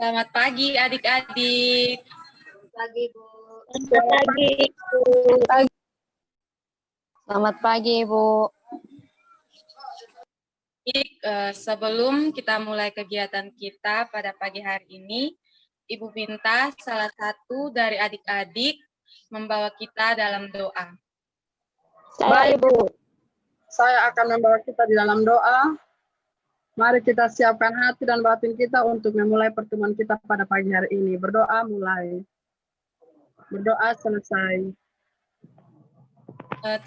Selamat pagi adik-adik. Pagi, Bu. Selamat pagi. Selamat pagi, Ibu. Sebelum kita mulai kegiatan kita pada pagi hari ini, Ibu Binta, salah satu dari adik-adik, membawa kita dalam doa. Baik, Ibu. Saya akan membawa kita di dalam doa. Mari kita siapkan hati dan batin kita untuk memulai pertemuan kita pada pagi hari ini. Berdoa mulai. Berdoa selesai.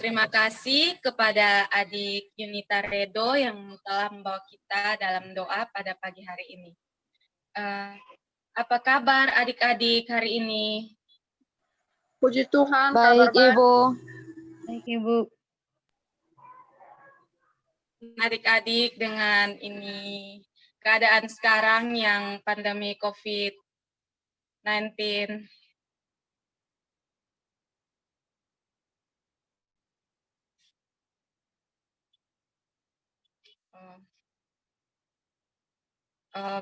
Terima kasih kepada adik Yunita Redo yang telah membawa kita dalam doa pada pagi hari ini. Apa kabar adik-adik hari ini? Puji Tuhan, Baik, Ibu. Baik, Ibu. Adik-adik, dengan ini keadaan sekarang yang pandemi COVID-19,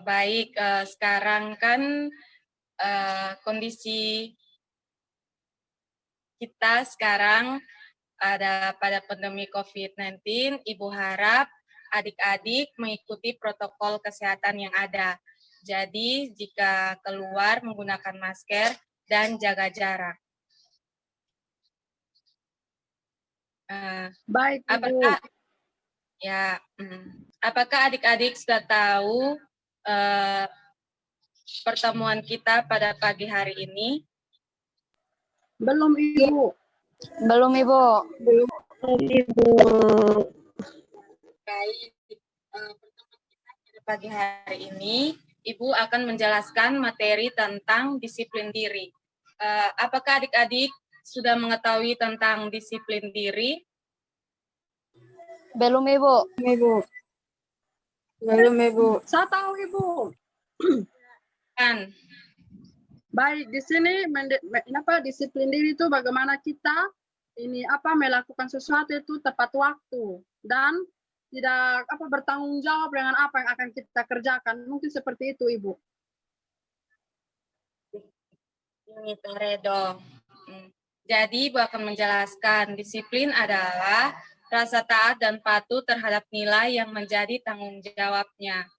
baik, sekarang kan kondisi kita sekarang ada pada pandemi COVID-19, Ibu harap adik-adik mengikuti protokol kesehatan yang ada. Jadi, jika keluar menggunakan masker dan jaga jarak. Baik, Ibu. Apakah adik-adik sudah tahu pertemuan kita pada pagi hari ini? Belum, Ibu. Belum, Ibu. Ibu. Baik, pertemuan kita pada pagi hari ini, Ibu akan menjelaskan materi tentang disiplin diri. Apakah adik-adik sudah mengetahui tentang disiplin diri? Belum, Ibu. Belum, Ibu. Saya tahu, Ibu. Kan? Baik, di sini disiplin diri itu bagaimana kita melakukan sesuatu itu tepat waktu dan tidak bertanggung jawab dengan apa yang akan kita kerjakan. Mungkin seperti itu, Ibu. Ini Redo. Jadi, Ibu akan menjelaskan disiplin adalah rasa taat dan patuh terhadap nilai yang menjadi tanggung jawabnya.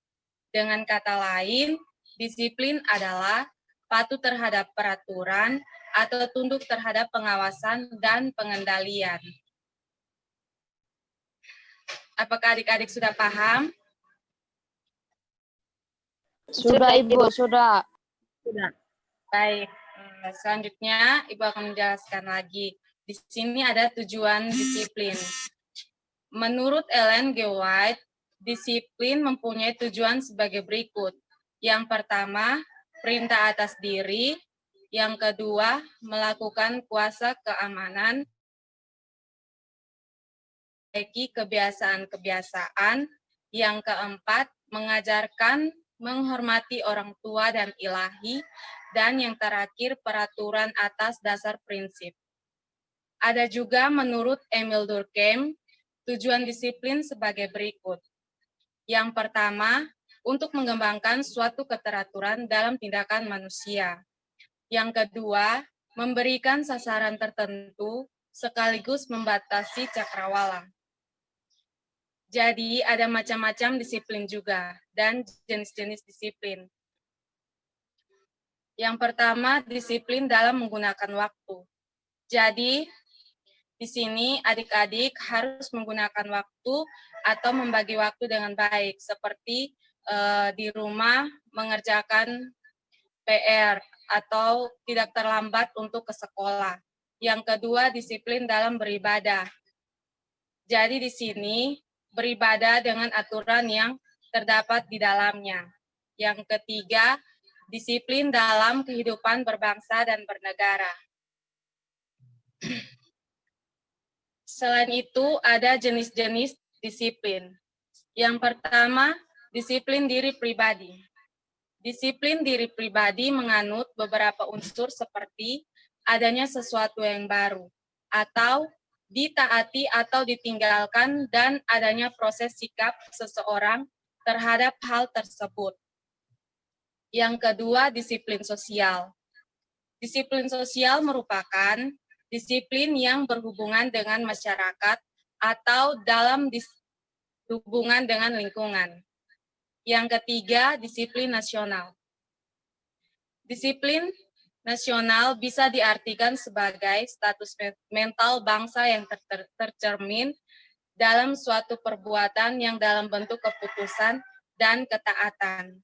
Dengan kata lain, disiplin adalah patuh terhadap peraturan atau tunduk terhadap pengawasan dan pengendalian. Apakah adik-adik sudah paham? Sudah, Ibu. Sudah. Baik, selanjutnya Ibu akan menjelaskan lagi. Di sini ada tujuan disiplin. Menurut Ellen G. White, disiplin mempunyai tujuan sebagai berikut. Yang pertama, perintah atas diri. Yang kedua, melakukan kuasa keamanan, memperbaiki kebiasaan-kebiasaan. Yang keempat, mengajarkan menghormati orang tua dan ilahi. Dan yang terakhir, peraturan atas dasar prinsip. Ada juga menurut Emil Durkheim, tujuan disiplin sebagai berikut. Yang pertama, untuk mengembangkan suatu keteraturan dalam tindakan manusia. Yang kedua, memberikan sasaran tertentu sekaligus membatasi cakrawala. Jadi, ada macam-macam disiplin juga dan jenis-jenis disiplin. Yang pertama, disiplin dalam menggunakan waktu. Jadi, di sini adik-adik harus menggunakan waktu atau membagi waktu dengan baik, seperti di rumah mengerjakan PR atau tidak terlambat untuk ke sekolah. Yang kedua, disiplin dalam beribadah. Jadi di sini beribadah dengan aturan yang terdapat di dalamnya. Yang ketiga, disiplin dalam kehidupan berbangsa dan bernegara. Selain itu, ada jenis-jenis disiplin. Yang pertama, disiplin diri pribadi. Disiplin diri pribadi menganut beberapa unsur seperti adanya sesuatu yang baru, atau ditaati atau ditinggalkan, dan adanya proses sikap seseorang terhadap hal tersebut. Yang kedua, disiplin sosial. Disiplin sosial merupakan disiplin yang berhubungan dengan masyarakat atau dalam hubungan dengan lingkungan. Yang ketiga, disiplin nasional. Disiplin nasional bisa diartikan sebagai status mental bangsa yang tercermin dalam suatu perbuatan yang dalam bentuk keputusan dan ketaatan.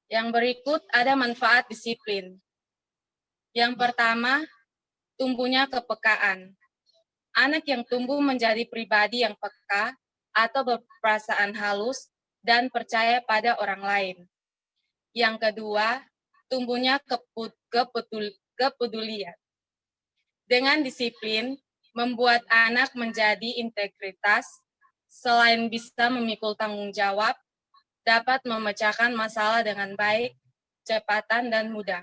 Yang berikut ada manfaat disiplin. Yang pertama, tumbuhnya kepekaan. Anak yang tumbuh menjadi pribadi yang peka atau berperasaan halus dan percaya pada orang lain. Yang kedua, tumbuhnya kepedulian. Dengan disiplin, membuat anak menjadi integritas, selain bisa memikul tanggung jawab, dapat memecahkan masalah dengan baik, kecepatan, dan mudah.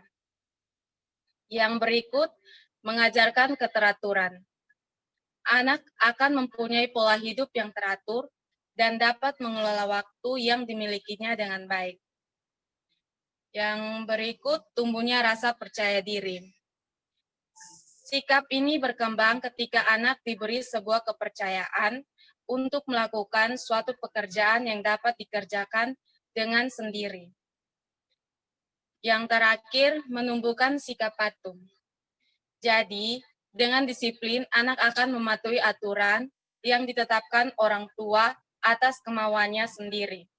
Yang berikut, mengajarkan keteraturan. Anak akan mempunyai pola hidup yang teratur dan dapat mengelola waktu yang dimilikinya dengan baik. Yang berikut, tumbuhnya rasa percaya diri. Sikap ini berkembang ketika anak diberi sebuah kepercayaan untuk melakukan suatu pekerjaan yang dapat dikerjakan dengan sendiri. Yang terakhir, menumbuhkan sikap patuh. Jadi, dengan disiplin, anak akan mematuhi aturan yang ditetapkan orang tua atas kemauannya sendiri.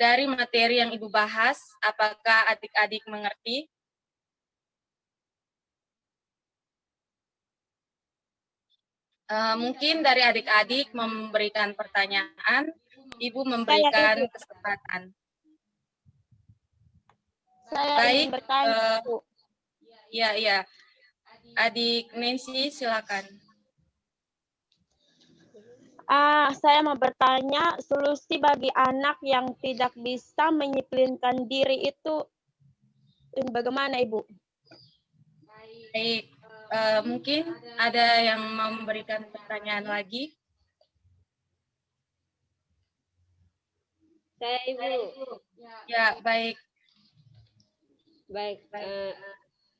Dari materi yang Ibu bahas, apakah adik-adik mengerti? Mungkin dari adik-adik memberikan pertanyaan, Ibu memberikan kesempatan. Saya Baik, ingin bertanya, Bu. ya. Adik Nancy, silakan. Saya mau bertanya, solusi bagi anak yang tidak bisa menyiplinkan diri itu bagaimana, Ibu? Baik, mungkin ada yang mau memberikan pertanyaan lagi? Saya, Ibu. Ya, baik. Baik.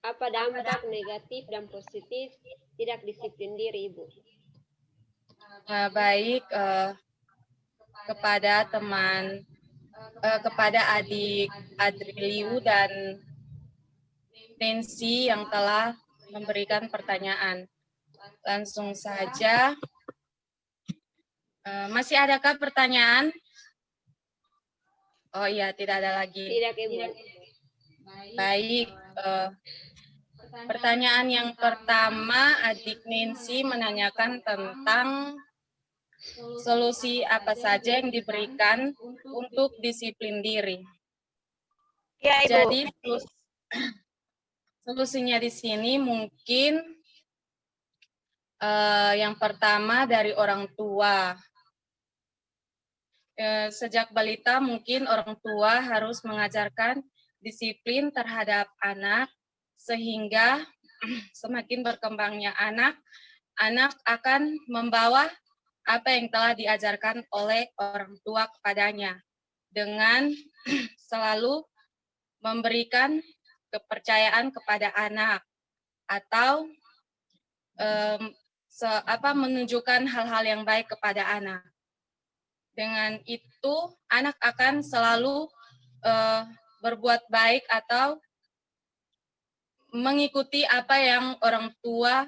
Apa dampak negatif dan positif tidak disiplin diri, Ibu? Baik, kepada teman, kepada adik Adriliu dan Nancy yang telah memberikan pertanyaan. Langsung saja. Masih adakah pertanyaan? Oh iya, tidak ada lagi. Tidak, Ibu. Baik. Pertanyaan yang pertama, adik Nancy menanyakan tentang solusi apa saja yang diberikan untuk disiplin diri. Ya, Ibu. Jadi, solusinya di sini mungkin yang pertama dari orang tua. Sejak balita mungkin orang tua harus mengajarkan disiplin terhadap anak, sehingga semakin berkembangnya anak akan membawa apa yang telah diajarkan oleh orang tua kepadanya dengan selalu memberikan kepercayaan kepada anak atau menunjukkan hal-hal yang baik kepada anak. Dengan itu anak akan selalu berbuat baik atau mengikuti apa yang orang tua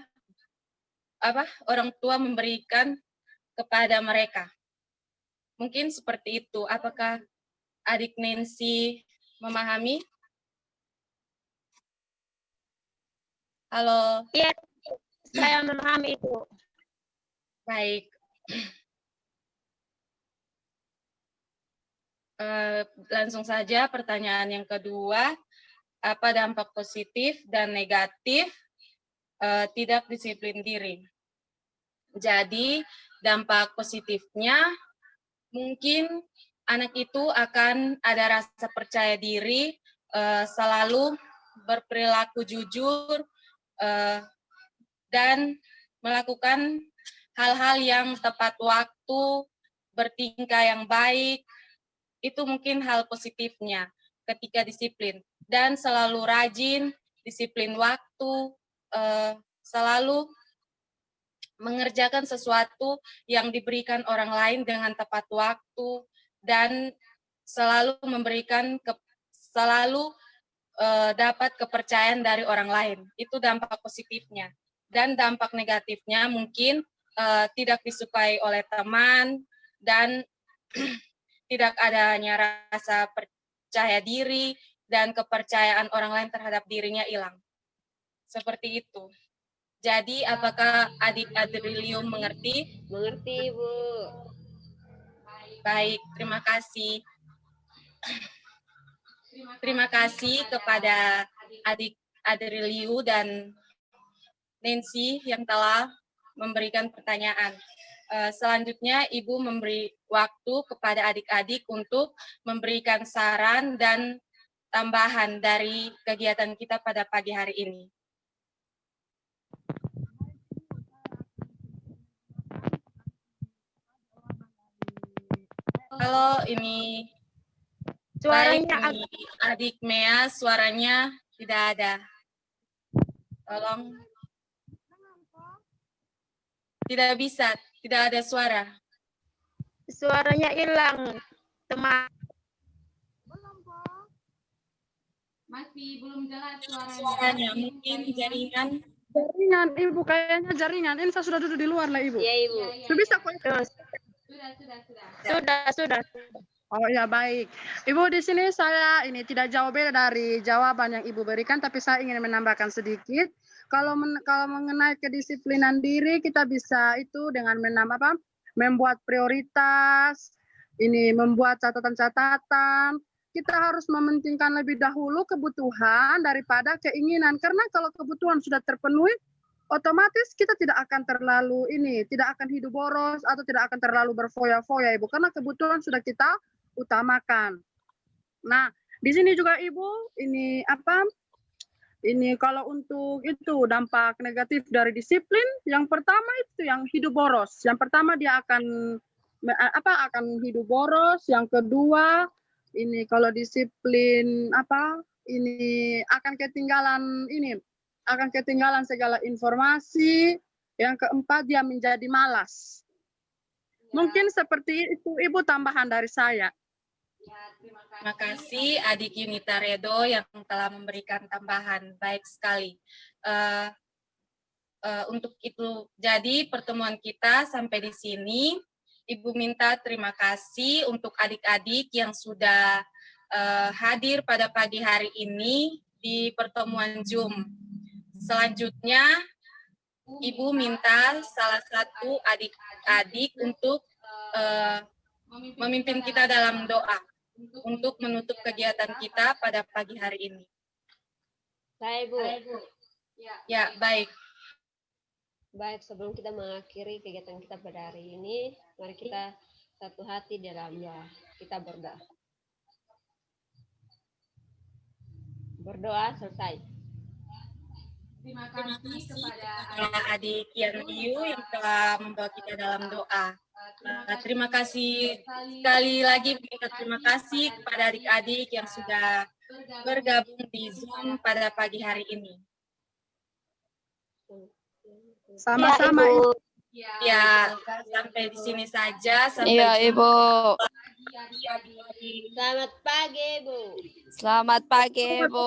memberikan kepada mereka. Mungkin seperti itu. Apakah adik Nancy memahami? Halo. Iya, saya memahami itu. Baik. Langsung saja pertanyaan yang kedua, apa dampak positif dan negatif tidak disiplin diri? Jadi dampak positifnya mungkin anak itu akan ada rasa percaya diri, selalu berperilaku jujur, dan melakukan hal-hal yang tepat waktu, bertingkah yang baik, Itu mungkin hal positifnya ketika disiplin. Dan selalu rajin, disiplin waktu, selalu mengerjakan sesuatu yang diberikan orang lain dengan tepat waktu, dan selalu dapat kepercayaan dari orang lain. Itu dampak positifnya. Dan dampak negatifnya mungkin tidak disukai oleh teman, dan tidak adanya rasa percaya diri, dan kepercayaan orang lain terhadap dirinya hilang. Seperti itu. Jadi, apakah adik Adrilium mengerti? Mengerti, Bu. Baik, terima kasih. Terima kasih kepada adik Adriliu dan Nancy yang telah memberikan pertanyaan. Selanjutnya, Ibu memberi waktu kepada adik-adik untuk memberikan saran dan tambahan dari kegiatan kita pada pagi hari ini. Halo, ini Suaranya baik, ini adik Mea, suaranya tidak ada. Tolong. Tidak bisa, tidak ada suara. suaranya hilang, teman. Masih belum jelas suaranya. Mungkin jaringan. Jaringan, Ibu, kayaknya jaringan. Ini saya sudah duduk di luar lah, Ibu. Iya, Ibu. Sudah bisa kok. Sudah. Oh ya, baik. Ibu, di sini saya ini tidak jauh beda dari jawaban yang Ibu berikan, tapi saya ingin menambahkan sedikit. Kalau mengenai kedisiplinan diri, kita bisa itu dengan membuat prioritas, ini membuat catatan-catatan. Kita harus mementingkan lebih dahulu kebutuhan daripada keinginan, karena kalau kebutuhan sudah terpenuhi, otomatis kita tidak akan tidak akan hidup boros atau tidak akan terlalu berfoya-foya, Ibu, karena kebutuhan sudah kita utamakan. Nah, di sini juga Ibu, ini kalau untuk itu dampak negatif dari disiplin, yang pertama itu yang hidup boros. Yang pertama dia akan hidup boros. Yang kedua, ini kalau disiplin akan ketinggalan segala informasi. Yang keempat, dia menjadi malas. Mungkin seperti itu, Ibu, tambahan dari saya. Terima kasih adik Yunita Redo yang telah memberikan tambahan. Baik sekali. Untuk itu, jadi pertemuan kita sampai di sini. Ibu minta terima kasih untuk adik-adik yang sudah hadir pada pagi hari ini di pertemuan Zoom. Selanjutnya, Ibu minta salah satu adik-adik untuk memimpin kita dalam doa untuk menutup kegiatan kita pada pagi hari ini. Saya, Bu. Ya, baik. Baik, sebelum kita mengakhiri kegiatan kita pada hari ini, mari kita satu hati dalam doa. Kita berdoa. Berdoa selesai. Terima kasih kepada adik Yan Liu yang telah membawa kita dalam doa. Terima kasih sekali lagi, terima kasih kepada adik-adik yang sudah bergabung di Zoom pada pagi hari ini. Sama-sama, Ibu. Ya, sampai di sini saja. Sampai Iya, Ibu. Selamat pagi, Bu. Selamat pagi, Ibu.